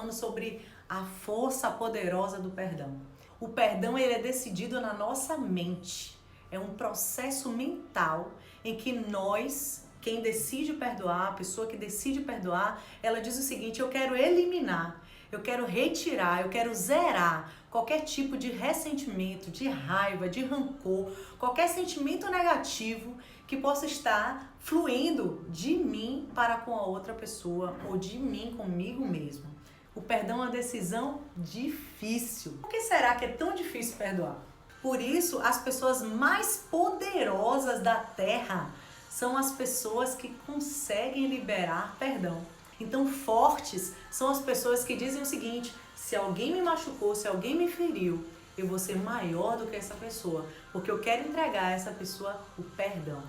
falando sobre a força poderosa do perdão. O perdão ele é decidido na nossa mente. É um processo mental em que nós, quem decide perdoar, a pessoa que decide perdoar, ela diz o seguinte: eu quero eliminar, eu quero retirar, eu quero zerar qualquer tipo de ressentimento, de raiva, de rancor, qualquer sentimento negativo que possa estar fluindo de mim para com a outra pessoa ou de mim comigo mesmo. O perdão é uma decisão difícil. Por que será que é tão difícil perdoar? Por isso, as pessoas mais poderosas da Terra são as pessoas que conseguem liberar perdão. Então, fortes são as pessoas que dizem o seguinte: se alguém me machucou, se alguém me feriu, eu vou ser maior do que essa pessoa, porque eu quero entregar a essa pessoa o perdão.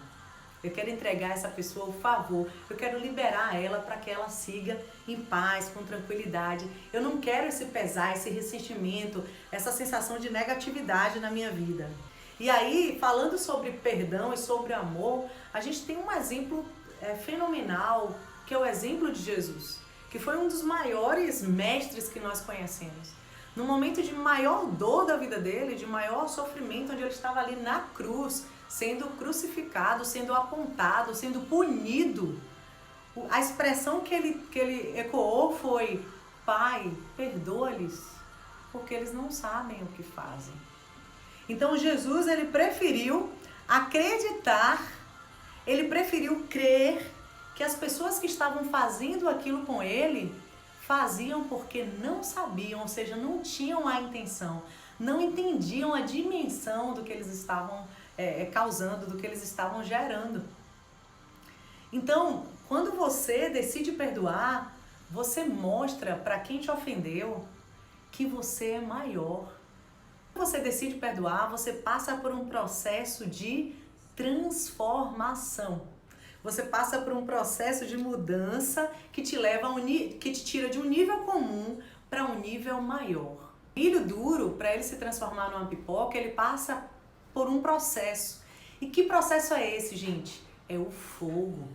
Eu quero entregar a essa pessoa o favor, eu quero liberar ela para que ela siga em paz, com tranquilidade. Eu não quero esse pesar, esse ressentimento, essa sensação de negatividade na minha vida. E aí, falando sobre perdão e sobre amor, a gente tem um exemplo fenomenal, que é o exemplo de Jesus, que foi um dos maiores mestres que nós conhecemos. No momento de maior dor da vida dele, de maior sofrimento, onde ele estava ali na cruz, sendo crucificado, sendo apontado, sendo punido, a expressão que ele ecoou foi: Pai, perdoa-lhes, porque eles não sabem o que fazem. Então Jesus, ele preferiu acreditar, ele preferiu crer que as pessoas que estavam fazendo aquilo com ele faziam porque não sabiam, ou seja, não tinham a intenção, não entendiam a dimensão do que eles estavam causando, do que eles estavam gerando. Então, quando você decide perdoar, você mostra para quem te ofendeu que você é maior. Quando você decide perdoar, você passa por um processo de transformação. Você passa por um processo de mudança que te leva que te tira de um nível comum para um nível maior. O milho duro, para ele se transformar numa pipoca, ele passa por um processo. E que processo é esse, gente? É o fogo.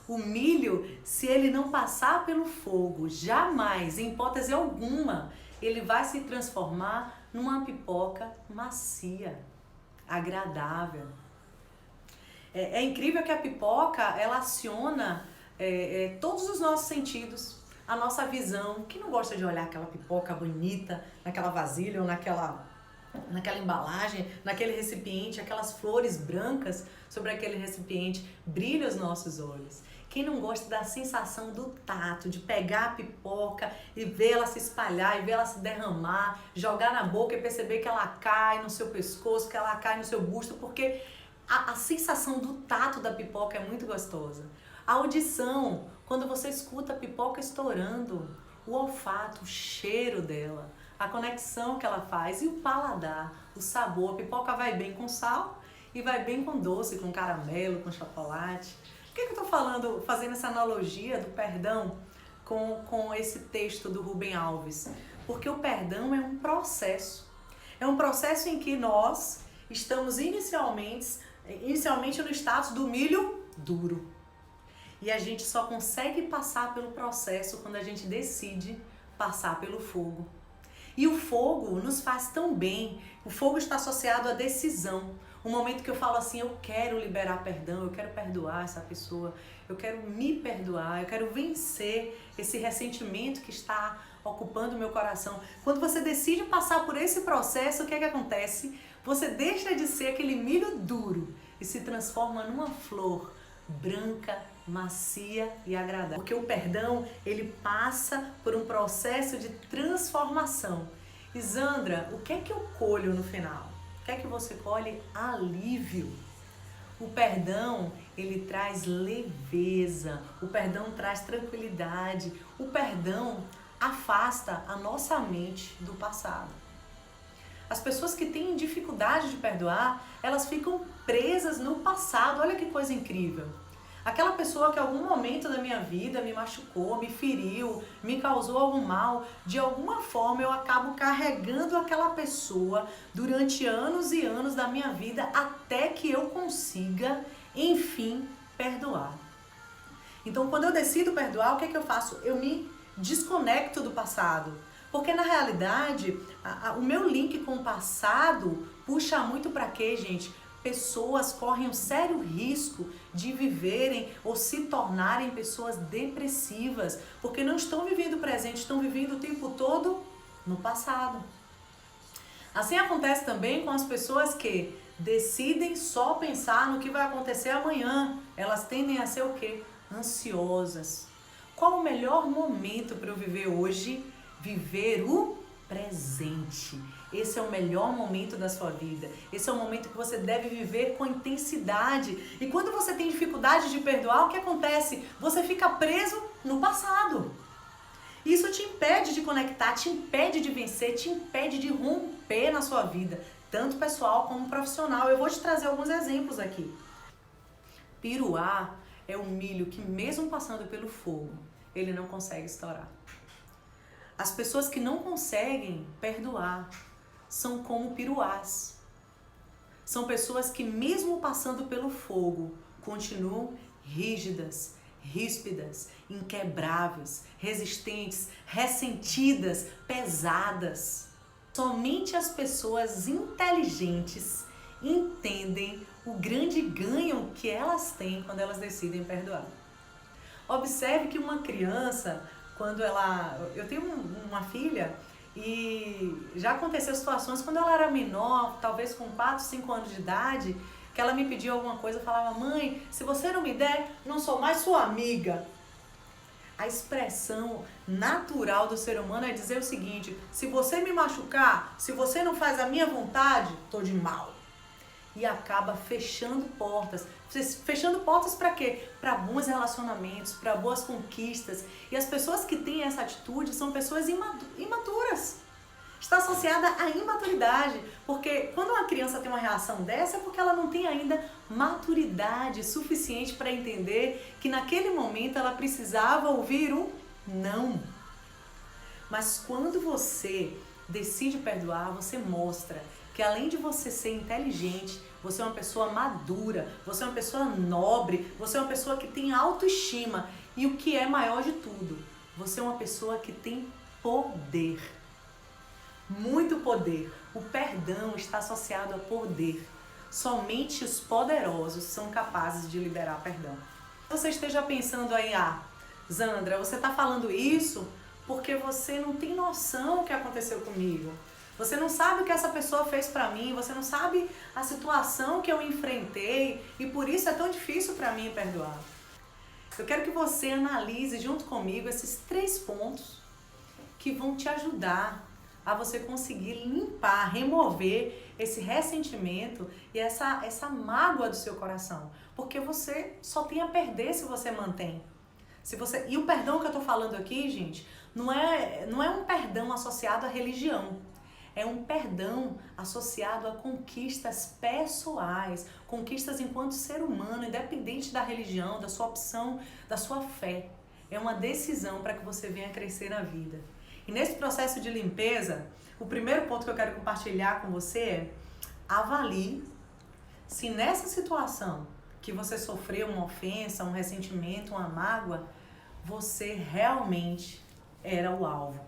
O milho, se ele não passar pelo fogo, jamais, em hipótese alguma, ele vai se transformar numa pipoca macia, agradável. É incrível que a pipoca, ela aciona todos os nossos sentidos, a nossa visão. Quem não gosta de olhar aquela pipoca bonita naquela vasilha ou naquela embalagem, naquele recipiente, aquelas flores brancas sobre aquele recipiente, brilha os nossos olhos. Quem não gosta da sensação do tato, de pegar a pipoca e ver ela se espalhar, e ver ela se derramar, jogar na boca e perceber que ela cai no seu pescoço, que ela cai no seu busto, porque a sensação do tato da pipoca é muito gostosa. A audição, quando você escuta a pipoca estourando, o olfato, o cheiro dela, a conexão que ela faz, e o paladar, o sabor. A pipoca vai bem com sal e vai bem com doce, com caramelo, com chocolate. Por que eu estou falando, fazendo essa analogia do perdão com esse texto do Rubem Alves? Porque o perdão é um processo. É um processo em que nós estamos inicialmente no status do milho duro. E a gente só consegue passar pelo processo quando a gente decide passar pelo fogo. E o fogo nos faz tão bem. O fogo está associado à decisão. O momento que eu falo assim: eu quero liberar perdão, eu quero perdoar essa pessoa, eu quero me perdoar, eu quero vencer esse ressentimento que está ocupando o meu coração. Quando você decide passar por esse processo, o que é que acontece? Você deixa de ser aquele milho duro e se transforma numa flor branca, macia e agradável. Porque o perdão, ele passa por um processo de transformação. Isandra, o que é que eu colho no final? O que é que você colhe? Alívio. O perdão, ele traz leveza. O perdão traz tranquilidade. O perdão afasta a nossa mente do passado. As pessoas que têm dificuldade de perdoar, elas ficam presas no passado. Olha que coisa incrível. Aquela pessoa que em algum momento da minha vida me machucou, me feriu, me causou algum mal, de alguma forma eu acabo carregando aquela pessoa durante anos e anos da minha vida até que eu consiga, enfim, perdoar. Então, quando eu decido perdoar, o que é que eu faço? Eu me desconecto do passado. Porque na realidade, o meu link com o passado puxa muito para quê, gente? Pessoas correm um sério risco de viverem ou se tornarem pessoas depressivas, porque não estão vivendo o presente, estão vivendo o tempo todo no passado. Assim acontece também com as pessoas que decidem só pensar no que vai acontecer amanhã. Elas tendem a ser o quê? Ansiosas. Qual o melhor momento para eu viver hoje? Viver o presente. Esse é o melhor momento da sua vida. Esse é o momento que você deve viver com intensidade. E quando você tem dificuldade de perdoar, o que acontece? Você fica preso no passado. Isso te impede de conectar, te impede de vencer, te impede de romper na sua vida, tanto pessoal como profissional. Eu vou te trazer alguns exemplos aqui. Piruá é um milho que mesmo passando pelo fogo, ele não consegue estourar. As pessoas que não conseguem perdoar são como piruás. São pessoas que mesmo passando pelo fogo, continuam rígidas, ríspidas, inquebráveis, resistentes, ressentidas, pesadas. Somente as pessoas inteligentes entendem o grande ganho que elas têm quando elas decidem perdoar. Observe que uma criança, quando ela... Eu tenho uma filha e já aconteceu situações quando ela era menor, talvez com 4, 5 anos de idade, que ela me pediu alguma coisa, eu falava: mãe, se você não me der, não sou mais sua amiga. A expressão natural do ser humano é dizer o seguinte: se você me machucar, se você não faz a minha vontade, tô de mal. E acaba fechando portas. Fechando portas para quê? Para bons relacionamentos, para boas conquistas. E as pessoas que têm essa atitude são pessoas imaturas. Está associada à imaturidade, porque quando uma criança tem uma reação dessa é porque ela não tem ainda maturidade suficiente para entender que naquele momento ela precisava ouvir um não. Mas quando você decide perdoar, você mostra que além de você ser inteligente, você é uma pessoa madura, você é uma pessoa nobre, você é uma pessoa que tem autoestima e o que é maior de tudo, você é uma pessoa que tem poder. Muito poder. O perdão está associado a poder. Somente os poderosos são capazes de liberar perdão. Você esteja pensando aí: Zandra, você está falando isso porque você não tem noção do que aconteceu comigo. Você não sabe o que essa pessoa fez pra mim, você não sabe a situação que eu enfrentei e por isso é tão difícil pra mim perdoar. Eu quero que você analise junto comigo esses 3 pontos que vão te ajudar a você conseguir limpar, remover esse ressentimento e essa mágoa do seu coração. Porque você só tem a perder se você mantém. E o perdão que eu tô falando aqui, gente, não é um perdão associado à religião. É um perdão associado a conquistas pessoais, conquistas enquanto ser humano, independente da religião, da sua opção, da sua fé. É uma decisão para que você venha crescer na vida. E nesse processo de limpeza, o primeiro ponto que eu quero compartilhar com você é: avalie se nessa situação que você sofreu uma ofensa, um ressentimento, uma mágoa, você realmente era o alvo.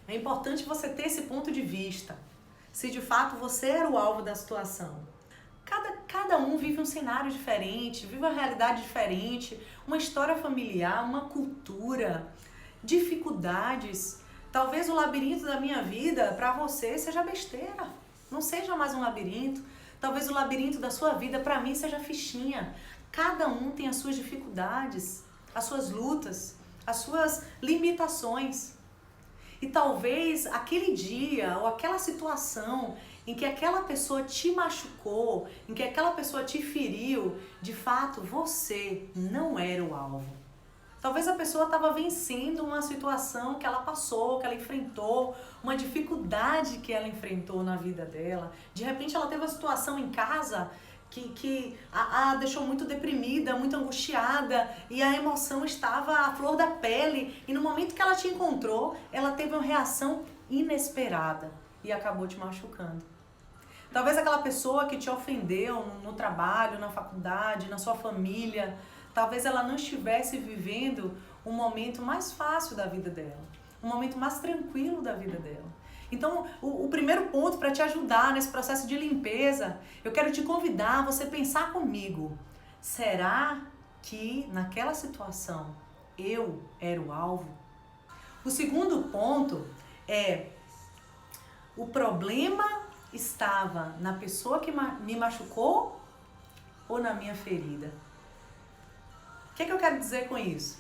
É importante você ter esse ponto de vista, se de fato você era o alvo da situação. Cada um vive um cenário diferente, vive uma realidade diferente, uma história familiar, uma cultura, dificuldades. Talvez o labirinto da minha vida para você seja besteira, não seja mais um labirinto. Talvez o labirinto da sua vida para mim seja fichinha. Cada um tem as suas dificuldades, as suas lutas, as suas limitações. E talvez aquele dia ou aquela situação em que aquela pessoa te machucou, em que aquela pessoa te feriu, de fato você não era o alvo. Talvez a pessoa estava vencendo uma situação que ela passou, que ela enfrentou, uma dificuldade que ela enfrentou na vida dela. De repente ela teve uma situação em casa que a deixou muito deprimida, muito angustiada, e a emoção estava à flor da pele. E no momento que ela te encontrou, ela teve uma reação inesperada e acabou te machucando. Talvez aquela pessoa que te ofendeu no trabalho, na faculdade, na sua família, talvez ela não estivesse vivendo um momento mais fácil da vida dela, um momento mais tranquilo da vida dela. Então, o primeiro ponto para te ajudar nesse processo de limpeza, eu quero te convidar a você pensar comigo. Será que naquela situação eu era o alvo? O segundo ponto é: o problema estava na pessoa que me machucou ou na minha ferida? O que eu quero dizer com isso?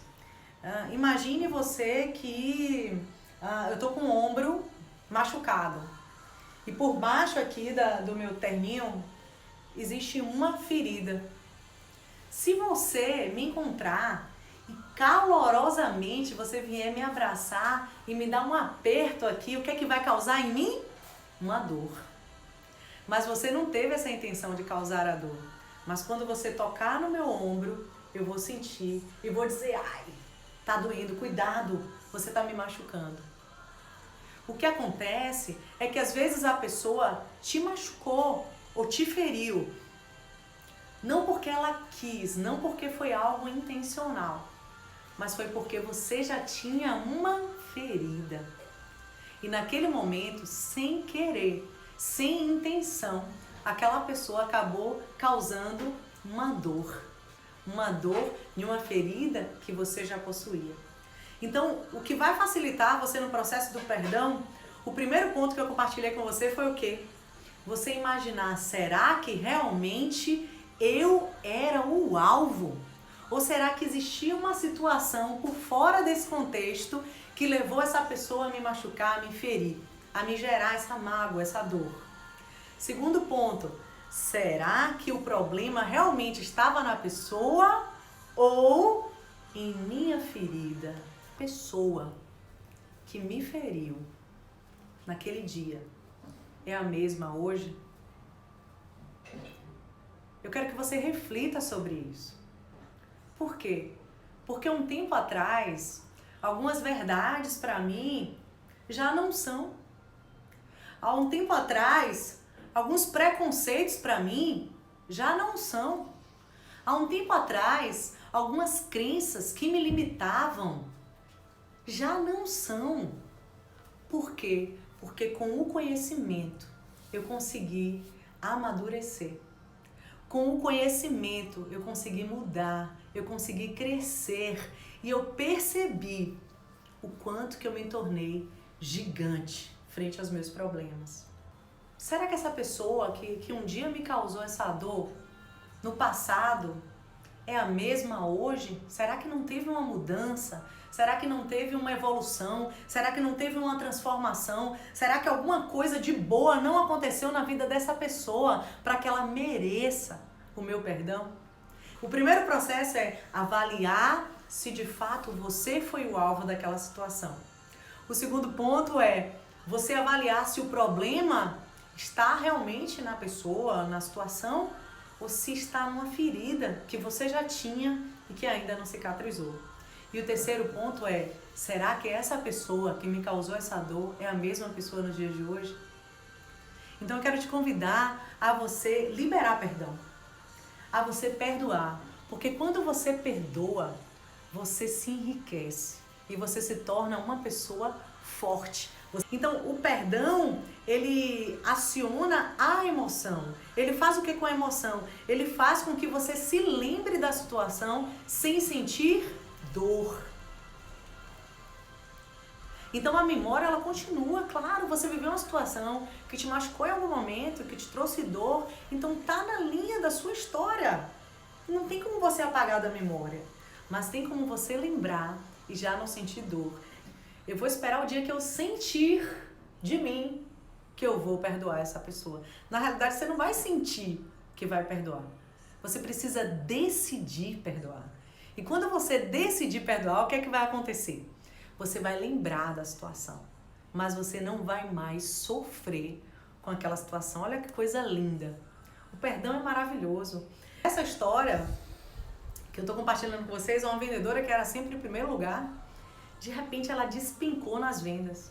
Imagine você que eu tô com o ombro machucado e por baixo aqui do meu terninho existe uma ferida. Se você me encontrar e calorosamente você vier me abraçar e me dar um aperto aqui, o que é que vai causar em mim? Uma dor. Mas você não teve essa intenção de causar a dor. Mas quando você tocar no meu ombro, eu vou sentir e vou dizer: ai, tá doendo, cuidado, você tá me machucando. O que acontece é que às vezes a pessoa te machucou ou te feriu, não porque ela quis, não porque foi algo intencional, mas foi porque você já tinha uma ferida. E naquele momento, sem querer, sem intenção, aquela pessoa acabou causando uma dor de uma ferida que você já possuía. Então, o que vai facilitar você no processo do perdão, o primeiro ponto que eu compartilhei com você foi o quê? Você imaginar, será que realmente eu era o alvo? Ou será que existia uma situação por fora desse contexto que levou essa pessoa a me machucar, a me ferir, a me gerar essa mágoa, essa dor? Segundo ponto, será que o problema realmente estava na pessoa ou em minha ferida? Pessoa que me feriu naquele dia é a mesma hoje? Eu quero que você reflita sobre isso. Por quê? Porque um tempo atrás, algumas verdades para mim já não são. Há um tempo atrás, alguns preconceitos para mim já não são. Há um tempo atrás, algumas crenças que me limitavam já não são. Por quê? Porque com o conhecimento eu consegui amadurecer. Com o conhecimento eu consegui mudar, eu consegui crescer e eu percebi o quanto que eu me tornei gigante frente aos meus problemas. Será que essa pessoa que um dia me causou essa dor no passado é a mesma hoje? Será que não teve uma mudança? Será que não teve uma evolução? Será que não teve uma transformação? Será que alguma coisa de boa não aconteceu na vida dessa pessoa para que ela mereça o meu perdão? O primeiro processo é avaliar se de fato você foi o alvo daquela situação. O segundo ponto é você avaliar se o problema está realmente na pessoa, na situação, ou se está numa ferida que você já tinha e que ainda não cicatrizou. E o terceiro ponto é, será que essa pessoa que me causou essa dor é a mesma pessoa nos dias de hoje? Então eu quero te convidar a você liberar perdão, a você perdoar. Porque quando você perdoa, você se enriquece e você se torna uma pessoa forte. Então o perdão, ele aciona a emoção. Ele faz o que com a emoção? Ele faz com que você se lembre da situação sem sentir dor. Então a memória, ela continua, claro, você viveu uma situação que te machucou em algum momento, que te trouxe dor, então tá na linha da sua história. Não tem como você apagar da memória, mas tem como você lembrar e já não sentir dor. Eu vou esperar o dia que eu sentir de mim que eu vou perdoar essa pessoa. Na realidade, você não vai sentir que vai perdoar. Você precisa decidir perdoar. E quando você decidir perdoar, o que é que vai acontecer? Você vai lembrar da situação, mas você não vai mais sofrer com aquela situação. Olha que coisa linda. O perdão é maravilhoso. Essa história que eu estou compartilhando com vocês é uma vendedora que era sempre em primeiro lugar. De repente ela despencou nas vendas.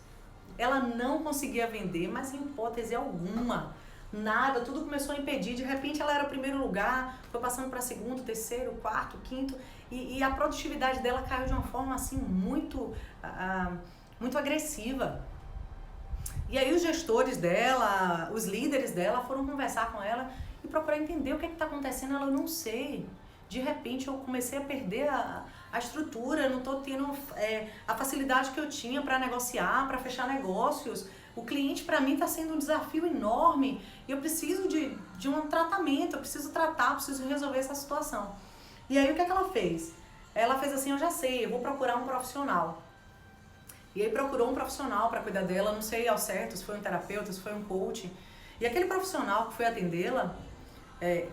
Ela não conseguia vender, mas em hipótese alguma. nada, tudo começou a impedir. De repente ela era o primeiro lugar, foi passando para segundo, terceiro, quarto, quinto, e a produtividade dela caiu de uma forma assim muito agressiva. E aí os gestores dela, os líderes dela foram conversar com ela e procurar entender o que está acontecendo. Ela, eu não sei. De repente eu comecei a perder a estrutura, eu não estou tendo a facilidade que eu tinha para negociar, para fechar negócios. O cliente para mim está sendo um desafio enorme e eu preciso de um tratamento, eu preciso tratar, eu preciso resolver essa situação. E aí o que é que ela fez? Ela fez assim, eu já sei, eu vou procurar um profissional. E aí procurou um profissional para cuidar dela, não sei ao certo se foi um terapeuta, se foi um coach. E aquele profissional que foi atendê-la,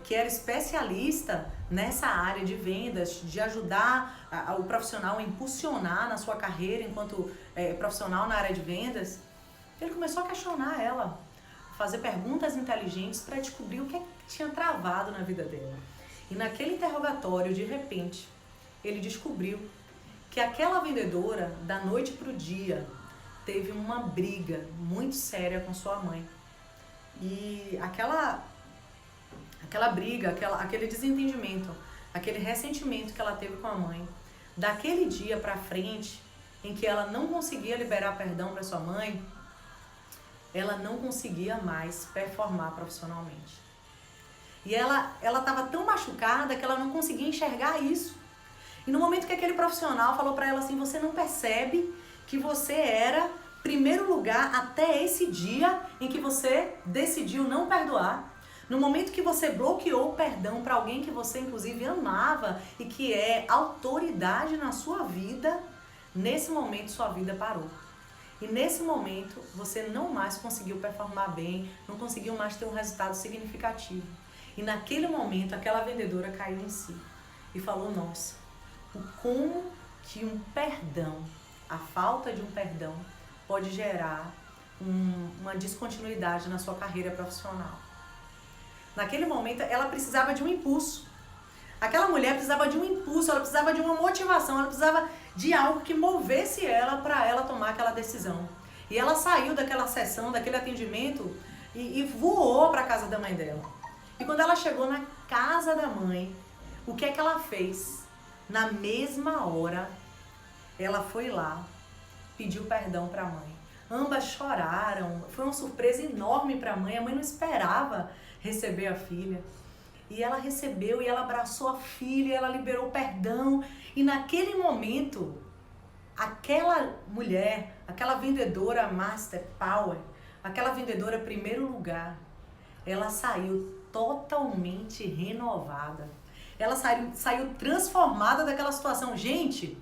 que era especialista nessa área de vendas, de ajudar o profissional a impulsionar na sua carreira enquanto profissional na área de vendas, ele começou a questionar ela, fazer perguntas inteligentes para descobrir o que tinha travado na vida dela. E naquele interrogatório, de repente, ele descobriu que aquela vendedora, da noite para o dia, teve uma briga muito séria com sua mãe. E aquela briga, aquele desentendimento, aquele ressentimento que ela teve com a mãe, daquele dia para frente, em que ela não conseguia liberar perdão para sua mãe, ela não conseguia mais performar profissionalmente. E ela estava tão machucada que ela não conseguia enxergar isso. E no momento que aquele profissional falou para ela assim, você não percebe que você era primeiro lugar até esse dia em que você decidiu não perdoar? No momento que você bloqueou o perdão para alguém que você inclusive amava e que é autoridade na sua vida, nesse momento sua vida parou. E nesse momento você não mais conseguiu performar bem, não conseguiu mais ter um resultado significativo. E naquele momento aquela vendedora caiu em si e falou, nossa, como que um perdão, a falta de um perdão, pode gerar uma descontinuidade na sua carreira profissional. Naquele momento, ela precisava de um impulso. Aquela mulher precisava de um impulso, ela precisava de uma motivação, ela precisava de algo que movesse ela para ela tomar aquela decisão. E ela saiu daquela sessão, daquele atendimento e voou para a casa da mãe dela. E quando ela chegou na casa da mãe, o que é que ela fez? Na mesma hora, ela foi lá, pediu perdão para a mãe. Ambas choraram, foi uma surpresa enorme para a mãe não esperava receber a filha. E ela recebeu, e ela abraçou a filha, e ela liberou perdão. E naquele momento, aquela mulher, aquela vendedora Master Power, aquela vendedora primeiro lugar, ela saiu totalmente renovada. Ela saiu transformada daquela situação. Gente,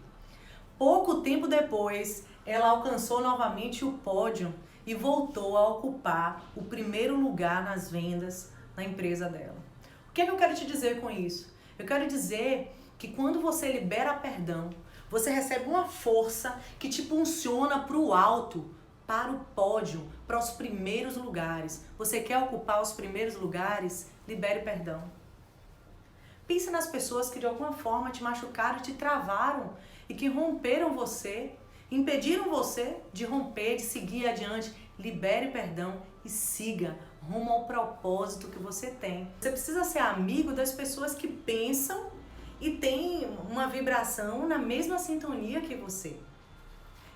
pouco tempo depois, ela alcançou novamente o pódio e voltou a ocupar o primeiro lugar nas vendas na empresa dela. O que é que eu quero te dizer com isso? Eu quero dizer que quando você libera perdão, você recebe uma força que te impulsiona para o alto, para o pódio, para os primeiros lugares. Você quer ocupar os primeiros lugares? Libere perdão. Pense nas pessoas que de alguma forma te machucaram, te travaram e que romperam você, impediram você de romper, de seguir adiante. Libere perdão e siga rumo ao propósito que você tem. Você precisa ser amigo das pessoas que pensam e têm uma vibração na mesma sintonia que você.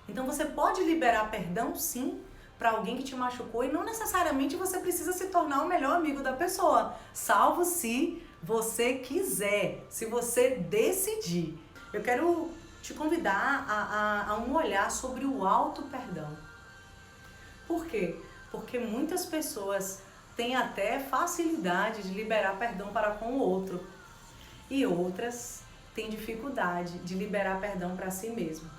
Então você pode liberar perdão, sim, para alguém que te machucou e não necessariamente você precisa se tornar o melhor amigo da pessoa, salvo se você quiser, se você decidir. Eu quero te convidar a um olhar sobre o auto-perdão. Por quê? Porque muitas pessoas têm até facilidade de liberar perdão para com o outro e outras têm dificuldade de liberar perdão para si mesmo.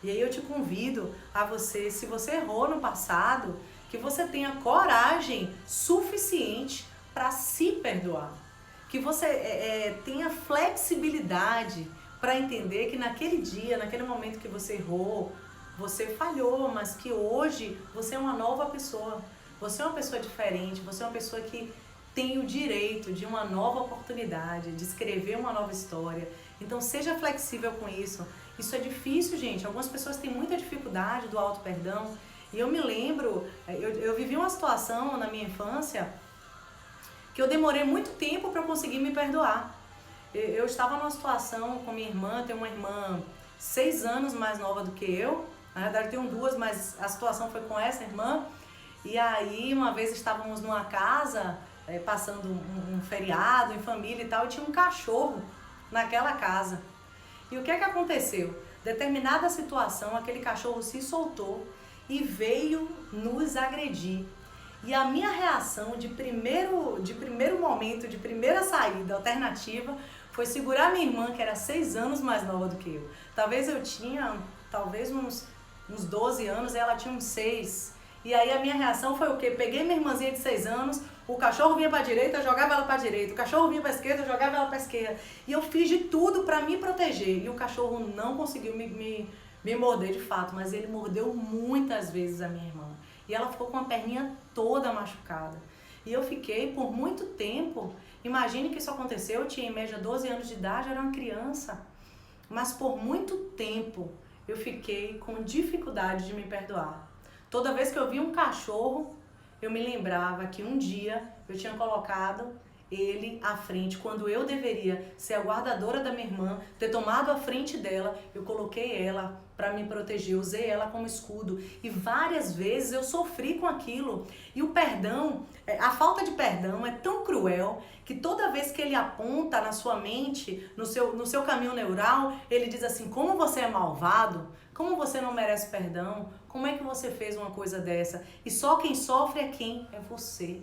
E aí eu te convido a você, se você errou no passado, que você tenha coragem suficiente para se perdoar. Que você tenha flexibilidade para entender que naquele dia, naquele momento que você errou, você falhou, mas que hoje você é uma nova pessoa. Você é uma pessoa diferente, você é uma pessoa que tem o direito de uma nova oportunidade, de escrever uma nova história. Então seja flexível com isso. Isso é difícil, gente. Algumas pessoas têm muita dificuldade do auto-perdão. E eu me lembro, eu vivi uma situação na minha infância que eu demorei muito tempo para conseguir me perdoar. Eu estava numa situação com minha irmã, tenho uma irmã 6 anos mais nova do que eu, na verdade eu tenho 2, mas a situação foi com essa irmã, e aí uma vez estávamos numa casa, passando um feriado em família e tal, e tinha um cachorro naquela casa. E o que é que aconteceu? Determinada situação, aquele cachorro se soltou e veio nos agredir. E a minha reação de primeiro momento, de primeira saída alternativa, foi segurar minha irmã, que era 6 anos mais nova do que eu. Talvez eu tinha uns 12 anos e ela tinha uns 6. E aí a minha reação foi o quê? Peguei minha irmãzinha de 6 anos, o cachorro vinha pra direita, eu jogava ela pra direita. O cachorro vinha pra esquerda, eu jogava ela pra esquerda. E eu fiz de tudo pra me proteger. E o cachorro não conseguiu me morder de fato, mas ele mordeu muitas vezes a minha irmã. E ela ficou com a perninha toda machucada. E eu fiquei por muito tempo, imagine que isso aconteceu, eu tinha em média 12 anos de idade, era uma criança. Mas por muito tempo eu fiquei com dificuldade de me perdoar. Toda vez que eu via um cachorro, eu me lembrava que um dia eu tinha colocado ele à frente, quando eu deveria ser a guardadora da minha irmã, ter tomado a frente dela, eu coloquei ela para me proteger, usei ela como escudo. E várias vezes eu sofri com aquilo. E o perdão, a falta de perdão é tão cruel que toda vez que ele aponta na sua mente, no seu caminho neural, ele diz assim: como você é malvado, como você não merece perdão, como é que você fez uma coisa dessa? E só quem sofre é quem? É você.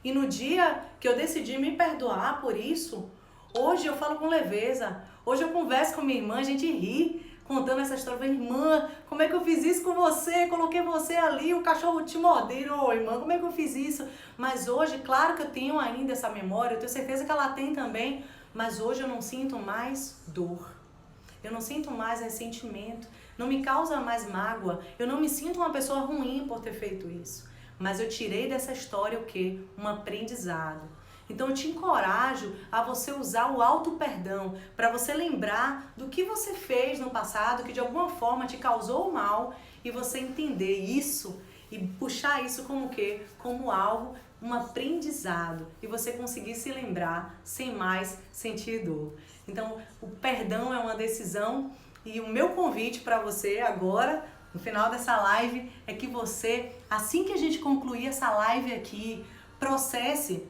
E no dia que eu decidi me perdoar por isso, hoje eu falo com leveza. Hoje eu converso com minha irmã, a gente ri, contando essa história. Eu falei: irmã, como é que eu fiz isso com você? Coloquei você ali, o cachorro te mordeu. Ô, irmã, como é que eu fiz isso? Mas hoje, claro que eu tenho ainda essa memória, eu tenho certeza que ela tem também, mas hoje eu não sinto mais dor. Eu não sinto mais ressentimento, não me causa mais mágoa, eu não me sinto uma pessoa ruim por ter feito isso. Mas eu tirei dessa história o quê? Um aprendizado. Então eu te encorajo a você usar o auto-perdão para você lembrar do que você fez no passado, que de alguma forma te causou mal, e você entender isso e puxar isso como o quê? Como algo, um aprendizado, e você conseguir se lembrar sem mais sentir dor. Então o perdão é uma decisão, e o meu convite para você agora, no final dessa live, é que você, assim que a gente concluir essa live aqui, processe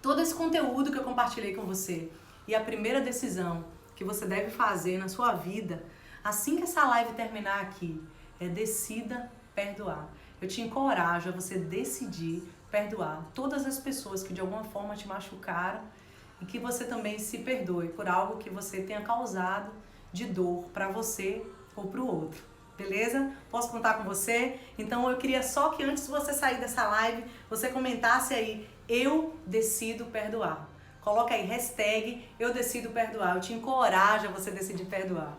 todo esse conteúdo que eu compartilhei com você. E a primeira decisão que você deve fazer na sua vida, assim que essa live terminar aqui, é decida perdoar. Eu te encorajo a você decidir perdoar todas as pessoas que de alguma forma te machucaram, e que você também se perdoe por algo que você tenha causado de dor para você ou para o outro. Beleza? Posso contar com você? Então eu queria só que antes de você sair dessa live, você comentasse aí: eu decido perdoar. Coloca aí hashtag eu decido perdoar. Eu te encorajo a você decidir perdoar.